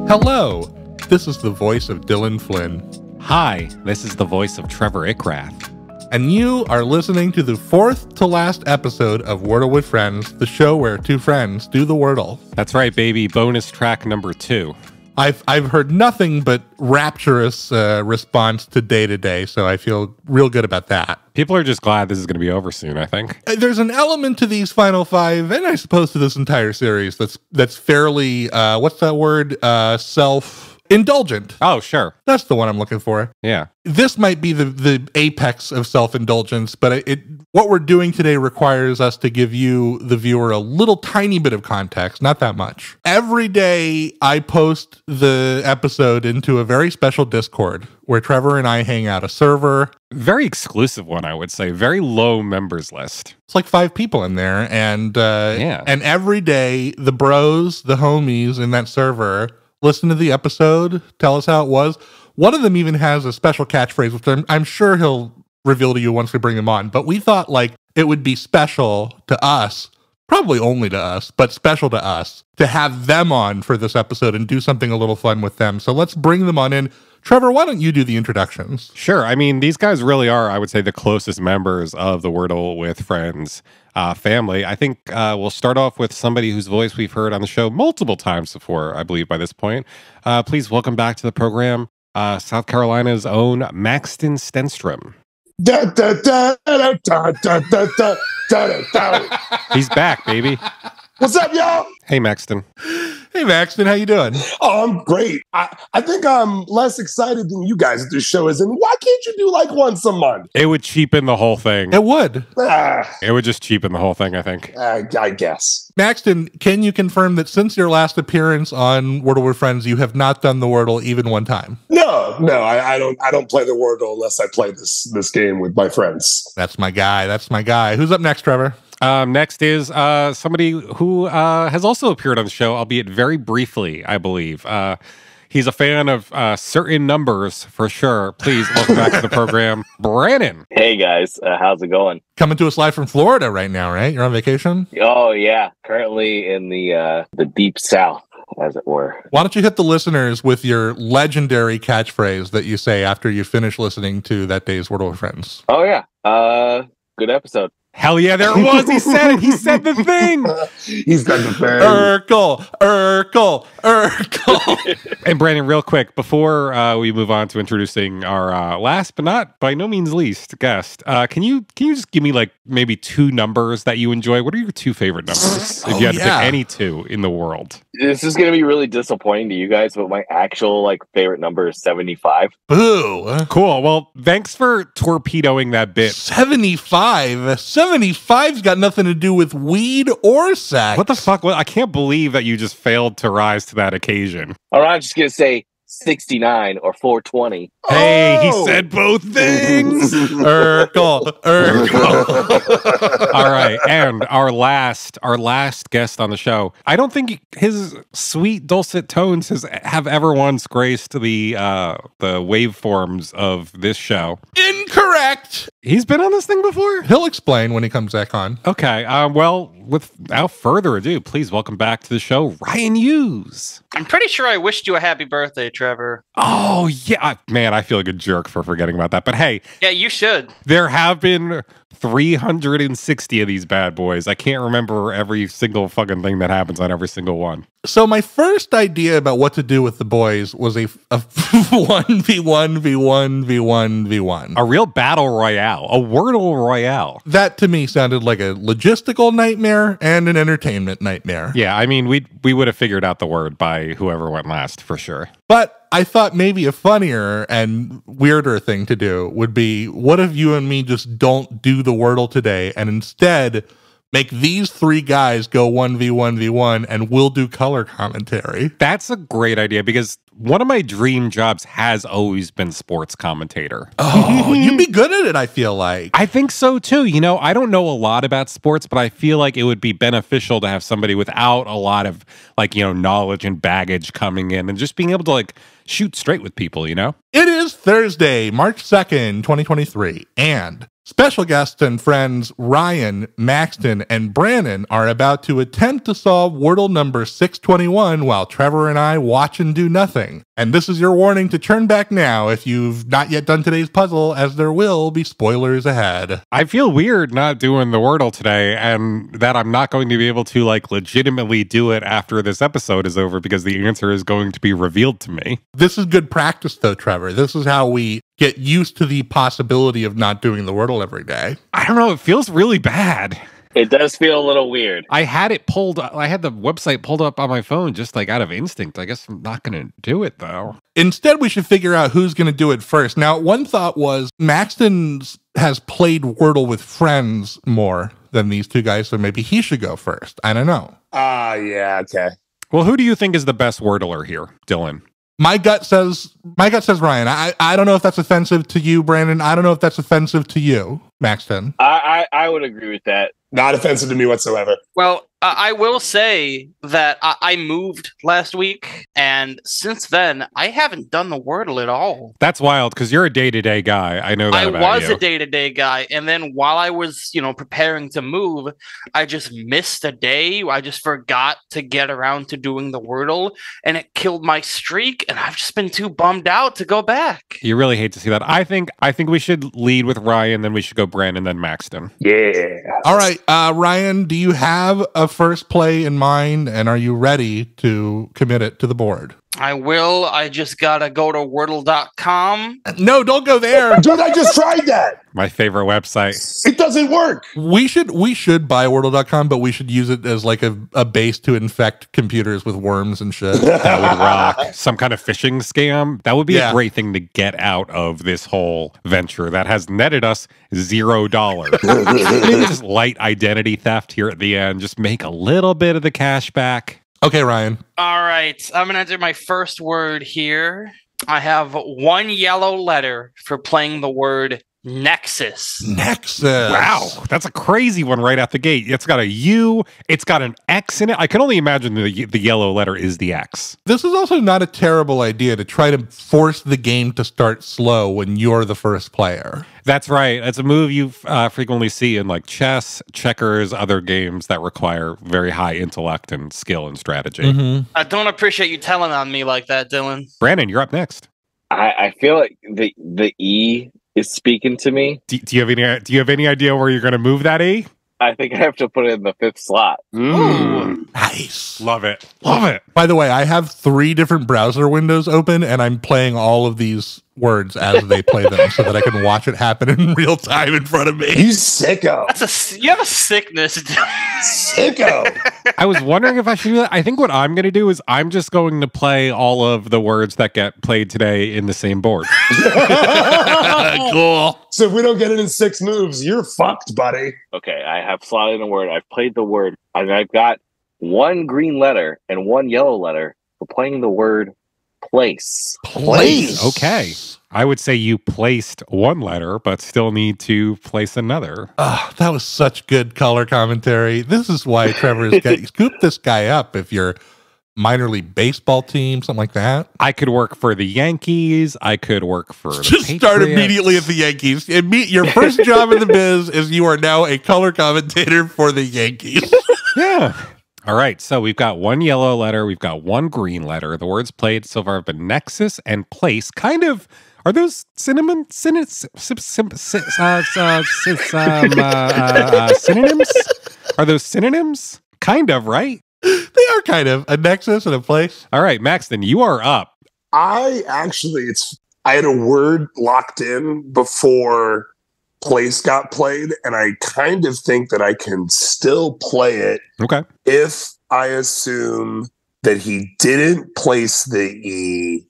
Hello, this is the voice of Dylan Flynn. Hi, this is the voice of Trevor Ickrath. And you are listening to the fourth to last episode of Wordle with Friends, the show where two friends do the Wordle. That's right, baby. Bonus track number 2. I've heard nothing but rapturous response to day, so I feel real good about that. People are just glad this is going to be over soon, I think. There's an element to these final 5, and I suppose to this entire series, that's fairly, what's that word? Self-indulgent. Oh, sure. That's the one I'm looking for. Yeah. This might be the apex of self-indulgence, but what we're doing today requires us to give you, the viewer, a little tiny bit of context, not that much. Every day, I post the episode into a very special Discord where Trevor and I hang out, a server. Very exclusive one, I would say. Very low members list. It's like 5 people in there, and Yeah. And every day, the bros, the homies in that server, listen to the episode, tell us how it was. One of them even has a special catchphrase, which I'm sure he'll reveal to you once we bring him on. But we thought like it would be special to us, probably only to us, but special to us, to have them on for this episode and do something a little fun with them. So let's bring them on in. Trevor, why don't you do the introductions? Sure. I mean, these guys really are, I would say, the closest members of the Wordle with Friends family. I think we'll start off with somebody whose voice we've heard on the show multiple times before, I believe, by this point. Please welcome back to the program, South Carolina's own Maxton Stenstrom. He's back, baby. What's up, y'all? Hey, Maxton. Hey, Maxton, how you doing? Oh, I'm great. I think I'm less excited than you guys at this show is. And why can't you do like once a month? It would cheapen the whole thing. It would. It would just cheapen the whole thing, I think. I guess. Maxton, can you confirm that since your last appearance on Wordle with Friends, you have not done the Wordle even one time? No, I don't play the Wordle unless I play this game with my friends. That's my guy. Who's up next, Trevor? Next is somebody who has also appeared on the show, albeit very briefly, I believe. He's a fan of certain numbers, for sure. Please welcome back to the program, Brannon. Hey, guys. How's it going? Coming to us live from Florida right now, right? You're on vacation? Oh, yeah. Currently in the deep south, as it were. Why don't you hit the listeners with your legendary catchphrase that you say after you finish listening to that day's Wordle with Friends? Oh, yeah. Good episode. Hell yeah, there it was. He said it. He said the thing. He's done the thing. Urkel. And Brandon, real quick, before we move on to introducing our last but not by no means least guest, can you just give me like maybe 2 numbers that you enjoy? What are your 2 favorite numbers? If you had to pick any 2 in the world. This is going to be really disappointing to you guys, but my actual favorite number is 75. Boo. Cool. Well, thanks for torpedoing that bit. 75? 75's got nothing to do with weed or sex. What the fuck? I can't believe that you just failed to rise to that occasion. All right, I'm just going to say 69 or 420. Hey, he said both things. Urkel. All right, and our last guest on the show. I don't think his sweet dulcet tones have ever once graced the waveforms of this show. Incorrect. He's been on this thing before? He'll explain when he comes back on. Okay. Well, without further ado, please welcome back to the show, Ryan Hughes. I'm pretty sure I wished you a happy birthday, Trevor. Oh, yeah. Man, I feel like a jerk for forgetting about that. But hey. Yeah, you should. There have been 360 of these bad boys. I can't remember every single fucking thing that happens on every single one. So my first idea about what to do with the boys was a 1v1v1v1v1. A real battle royale. A Wordle royale. That to me sounded like a logistical nightmare and an entertainment nightmare. Yeah, I mean, we would have figured out the word by whoever went last, for sure. But I thought maybe a funnier and weirder thing to do would be, what if you and me just don't do the Wordle today and instead make these 3 guys go 1v1v1 and we'll do color commentary? That's a great idea because one of my dream jobs has always been sports commentator. Oh, you'd be good at it, I feel like. I think so too. You know, I don't know a lot about sports, but I feel like it would be beneficial to have somebody without a lot of knowledge and baggage coming in and just being able to shoot straight with people, you know? It is Thursday, March 2nd, 2023, and Special guests and friends Ryan, Maxton, and Brannon are about to attempt to solve Wordle number 621 while Trevor and I watch and do nothing. And this is your warning to turn back now if you've not yet done today's puzzle, as there will be spoilers ahead. I feel weird not doing the Wordle today, and that I'm not going to be able to legitimately do it after this episode is over because the answer is going to be revealed to me. This is good practice though, Trevor. This is how we get used to the possibility of not doing the Wordle every day. I don't know. It feels really bad. It does feel a little weird. I had the website pulled up on my phone just out of instinct. I guess I'm not going to do it though. Instead, we should figure out who's going to do it first. Now, one thought was Maxton has played Wordle with friends more than these two guys, so maybe he should go first. I don't know. Yeah, okay. Well, who do you think is the best Wordler here, Dylan? My gut says Ryan. I don't know if that's offensive to you, Brandon. I don't know if that's offensive to you, Maxton. I would agree with that. Not offensive to me whatsoever. Well, I will say that I moved last week, and since then, I haven't done the Wordle at all. That's wild, because you're a day-to-day guy. I know that about you. I was a day-to-day guy, and then while I was, preparing to move, I just missed a day. I just forgot to get around to doing the Wordle, and it killed my streak, and I've just been too bummed out to go back. You really hate to see that. I think we should lead with Ryan, then we should go Brannon, then Maxton. Yeah. All right, Ryan, do you have a first play in mind, and are you ready to commit it to the board? I will. I just gotta go to Wordle.com. No, don't go there. Dude, I just tried that. My favorite website. It doesn't work. We should buy Wordle.com, but we should use it as a base to infect computers with worms and shit. That would rock. Some kind of phishing scam. That would be a great thing to get out of this whole venture that has netted us $0. Maybe just light identity theft here at the end. Just make a little bit of the cash back. Okay, Ryan. All right. I'm going to enter my first word here. I have one yellow letter for playing the word Nexus. Nexus. Wow, that's a crazy one right out the gate. It's got a U, it's got an X in it. I can only imagine the yellow letter is the X. This is also not a terrible idea to try to force the game to start slow when you're the first player. That's right. That's a move you frequently see in chess, checkers, other games that require very high intellect and skill and strategy. Mm-hmm. I don't appreciate you telling on me like that, Dylan. Brannon, you're up next. I feel like the E is speaking to me. Do you have any idea where you're going to move that E? I think I have to put it in the 5th slot. Ooh, nice. Love it. Love it. By the way, I have 3 different browser windows open, and I'm playing all of these words as they play them so that I can watch it happen in real time in front of me. You sicko. You have a sickness. Sicko. I was wondering if I should do that. I think what I'm going to do is I'm just going to play all of the words that get played today in the same board. Cool. So if we don't get it in 6 moves, you're fucked, buddy. Okay, I have slotted in a word. I've played the word. I've got 1 green letter and 1 yellow letter for playing the word place. Place. Okay. I would say you placed 1 letter, but still need to place another. Oh, that was such good color commentary. This is why Trevor is getting scoop this guy up if you're minor league baseball team, something like that. I could work for the Yankees. I could work for the Just Patriots. start immediately at the Yankees. Your first job in the biz is you are now a color commentator for the Yankees. Yeah. All right. So we've got 1 yellow letter. We've got 1 green letter. The words played so far have been nexus and place. Kind of. Are those synonyms? Are those synonyms? Kind of, right? They are kind of a nexus and a place. All right, Maxton, you are up. I had a word locked in before place got played, and I kind of think that I can still play it. Okay. If I assume that he didn't place the E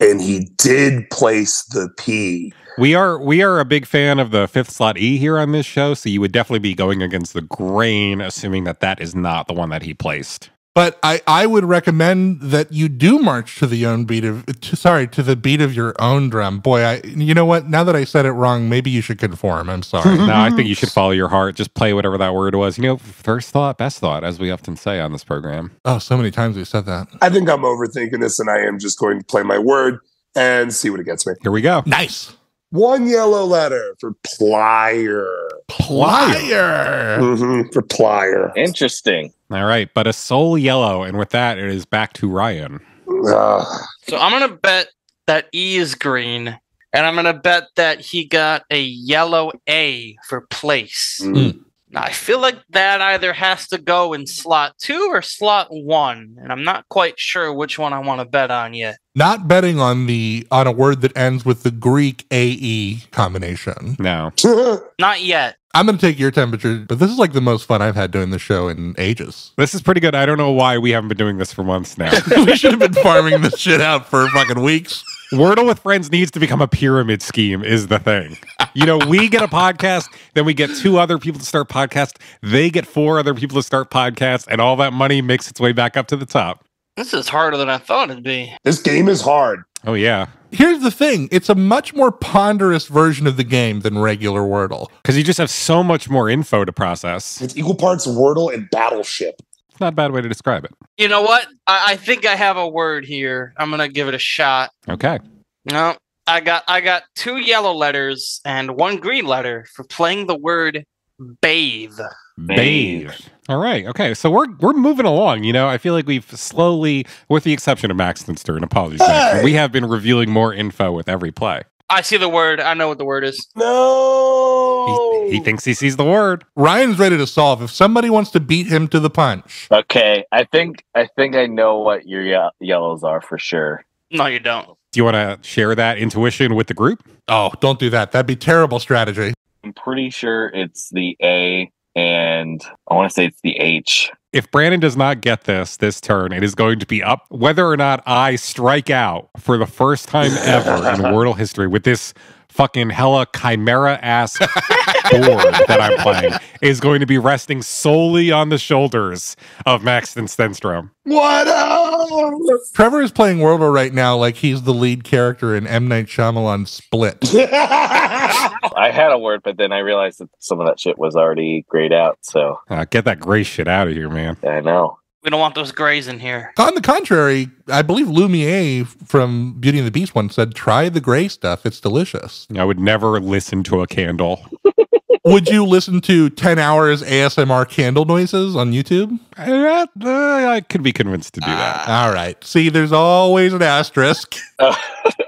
and he did place the P. We are a big fan of the 5th slot E here on this show, so you would definitely be going against the grain, assuming that is not the one that he placed. But I would recommend that you do march to the beat of your own drum. Boy, you know what? Now that I said it wrong, maybe you should conform. I'm sorry. No, I think you should follow your heart. Just play whatever that word was. First thought, best thought, as we often say on this program. Oh, so many times we said that. I think I'm overthinking this, and I am just going to play my word and see what it gets me. Here we go. Nice. One yellow letter for plier. Plier. For plier. Interesting. All right, but a sole yellow, and with that, it is back to Ryan. So I'm gonna bet that E is green, and I'm gonna bet that he got a yellow A for place. Now, I feel like that either has to go in slot 2 or slot 1, and I'm not quite sure which one I want to bet on yet. Not betting on a word that ends with the Greek AE combination. No. Not yet. I'm going to take your temperature, but this is like the most fun I've had doing the show in ages. This is pretty good. I don't know why we haven't been doing this for months now. We should have been farming this shit out for fucking weeks. Wordle with Friends needs to become a pyramid scheme is the thing. You know, we get a podcast, then we get 2 other people to start podcasts. They get 4 other people to start podcasts, and all that money makes its way back up to the top. This is harder than I thought it'd be. This game is hard. Oh, yeah. Here's the thing. It's a much more ponderous version of the game than regular Wordle. Because you just have so much more info to process. It's equal parts Wordle and Battleship. It's not a bad way to describe it. You know what? I think I have a word here. I'm gonna give it a shot. Okay. No, I got 2 yellow letters and 1 green letter for playing the word bathe. Bathe. All right. Okay. So we're moving along. You know, I feel like we've slowly, with the exception of Maxton, and apologies, Maxton, we have been revealing more info with every play. I see the word. I know what the word is. No. He thinks he sees the word. Ryan's ready to solve. If somebody wants to beat him to the punch. Okay, I think I know what your yellows are for sure. No, you don't. Do you want to share that intuition with the group? Oh, don't do that. That'd be terrible strategy. I'm pretty sure it's the A, and I want to say it's the H. If Brannon does not get this turn, it is going to be up whether or not I strike out for the first time ever in Wordle history with this fucking hella chimera-ass board that I'm playing is going to be resting solely on the shoulders of Maxton Stenstrom. What up? Trevor is playing Wordle right now like he's the lead character in M. Night Shyamalan's Split. I had a word, but then I realized that some of that shit was already grayed out, so Get that gray shit out of here, man. I know. We don't want those grays in here. On the contrary, I believe Lumiere from Beauty and the Beast once said, try the gray stuff. It's delicious. I would never listen to a candle. Would you listen to 10 hours ASMR candle noises on YouTube? I could be convinced to do that. All right. See, there's always an asterisk.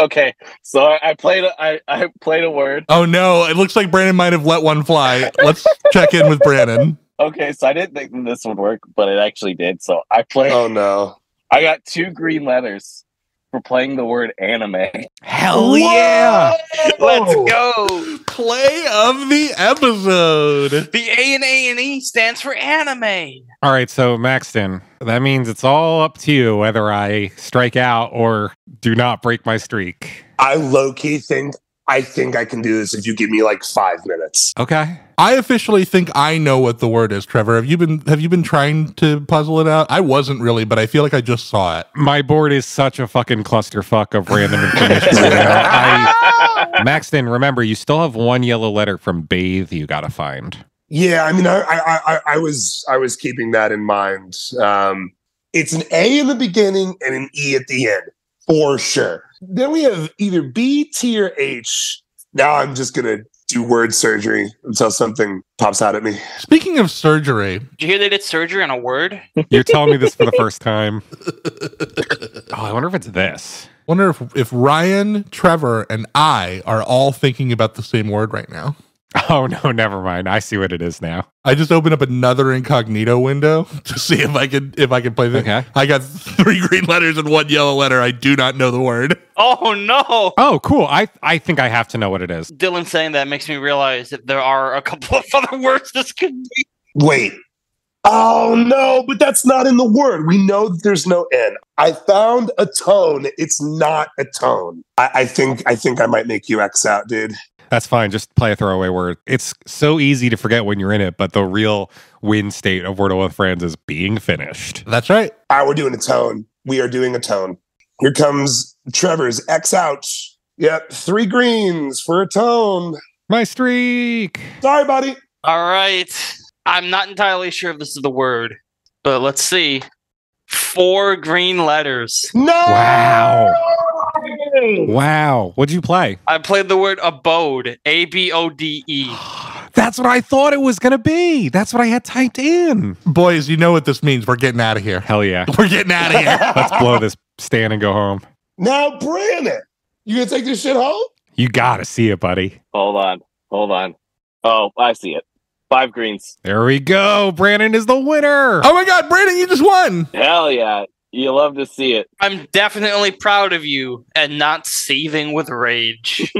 Okay, so I played a word. Oh, no. It looks like Brannon might have let one fly. Let's check in with Brannon. Okay, so I didn't think this would work, but it actually did. So I played. Oh no! I got 2 green letters for playing the word anime. Hell yeah! Let's go. Play of the episode. The A in A&E stands for anime. All right, so Maxton, that means it's all up to you whether I strike out or do not break my streak. I low-key think I can do this if you give me like 5 minutes. Okay. I officially think I know what the word is, Trevor. Have you been trying to puzzle it out? I wasn't really, but I feel like I just saw it. My board is such a fucking clusterfuck of random information. Maxton, remember, you still have 1 yellow letter from bathe you gotta find. Yeah, I mean, I was keeping that in mind. It's an A in the beginning and an E at the end, for sure. Then we have either B, T, or H. Now I'm just gonna do word surgery until something pops out at me. Speaking of surgery, Did you hear they did surgery on a word? You're telling me this for the first time. Oh, I wonder if it's this. wonder if Ryan, Trevor, and I are all thinking about the same word right now. Oh, no, never mind. I see what it is now. I just opened up another incognito window to see if I can play this. Okay. I got 3 green letters and 1 yellow letter. I do not know the word. Oh, no. Oh, cool. I think I have to know what it is. Dylan saying that makes me realize that there are a couple of other words this could be. Wait. Oh no, but that's not in the word. We know that there's no N. I found a tone. It's not a tone. I think I might make you X out, dude. That's fine. Just play a throwaway word. It's so easy to forget when you're in it, but the real win state of Wordle with Friends is being finished. That's right. All right, we're doing a tone. We are doing a tone. Here comes Trevor's X out. Yep, 3 greens for a tone. My streak. Sorry, buddy. All right. I'm not entirely sure if this is the word, but let's see. 4 green letters. No! Wow. Wow. What'd you play? I played the word abode. ABODE. That's what I thought it was going to be. That's what I had typed in. Boys, you know what this means. We're getting out of here. Hell yeah. We're getting out of here. Let's blow this stand and go home. Now, Brannon, you gonna take this shit home? You got to see it, buddy. Hold on. Oh, I see it. 5 greens. There we go. Brannon is the winner. Oh my God, Brandon, you just won. Hell yeah. You love to see it. I'm definitely proud of you and not seething with rage.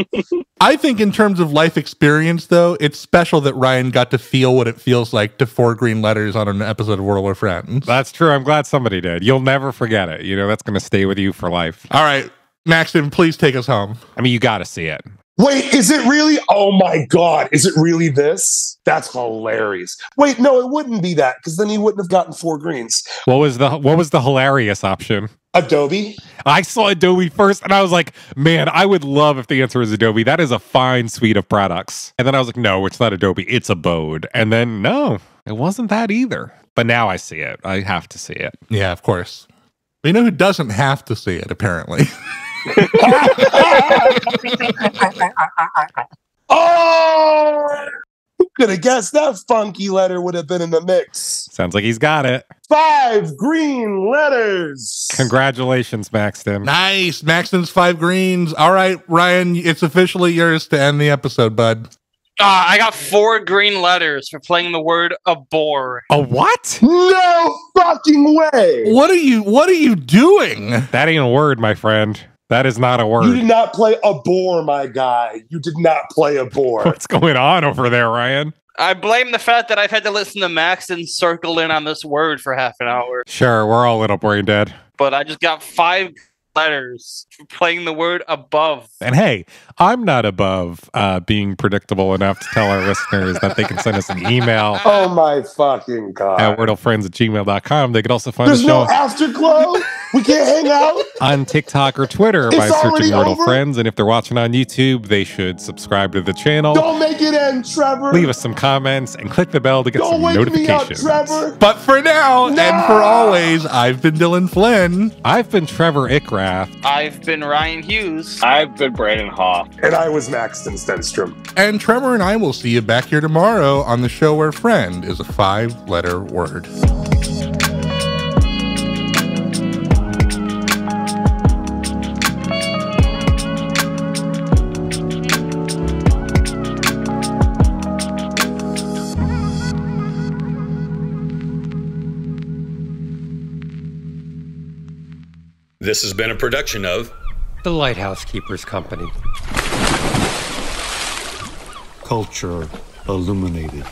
I think in terms of life experience, though, it's special that Ryan got to feel what it feels like to 4 green letters on an episode of Wordle Freinds. That's true. I'm glad somebody did. You'll never forget it. You know, that's going to stay with you for life. All right, Maxton, please take us home. I mean, you got to see it. Wait, is it really? Oh my God. Is it really this? That's hilarious. Wait, no, it wouldn't be that because then he wouldn't have gotten 4 greens. What was the hilarious option? Adobe? I saw Adobe first and I was like, man, I would love if the answer is Adobe. That is a fine suite of products. And then I was like, no, it's not Adobe. It's Abode. And then no, it wasn't that either. But now I see it. I have to see it. Yeah, of course. But you know who doesn't have to see it, apparently? Oh! Who could have guessed that funky letter would have been in the mix? Sounds like he's got it. 5 green letters. Congratulations, Maxton. Nice. Maxton's 5 greens. All right, Ryan, it's officially yours to end the episode, bud. I got 4 green letters for playing the word abhor. A what? No fucking way. What are you doing? That ain't a word, my friend. That is not a word. You did not play a bore, my guy. You did not play a bore. What's going on over there, Ryan? I blame the fact that I've had to listen to Maxton circle in on this word for half an hour. Sure, we're all a little brain dead. But I just got 5 letters for playing the word above. And hey, I'm not above being predictable enough to tell our listeners that they can send us an email Oh my fucking God. at wordlefriends@gmail.com. They could also find There's the no show afterglow? We can't hang out? on TikTok or Twitter by It's already searching Wordle over? Friends. And if they're watching on YouTube, they should subscribe to the channel, Don't make it end, Trevor. leave us some comments, and click the bell to get Don't some wake me up, notifications. Trevor. But for now, No! and for always, I've been Dylan Flynn. I've been Trevor Ickraft. I've been Ryan Hughes. I've been Brannon Hoff. And I was Maxton Stenstrom. And Trevor and I will see you back here tomorrow on the show where friend is a 5-letter word. This has been a production of The Lighthouse Keepers Company. Culture illuminated.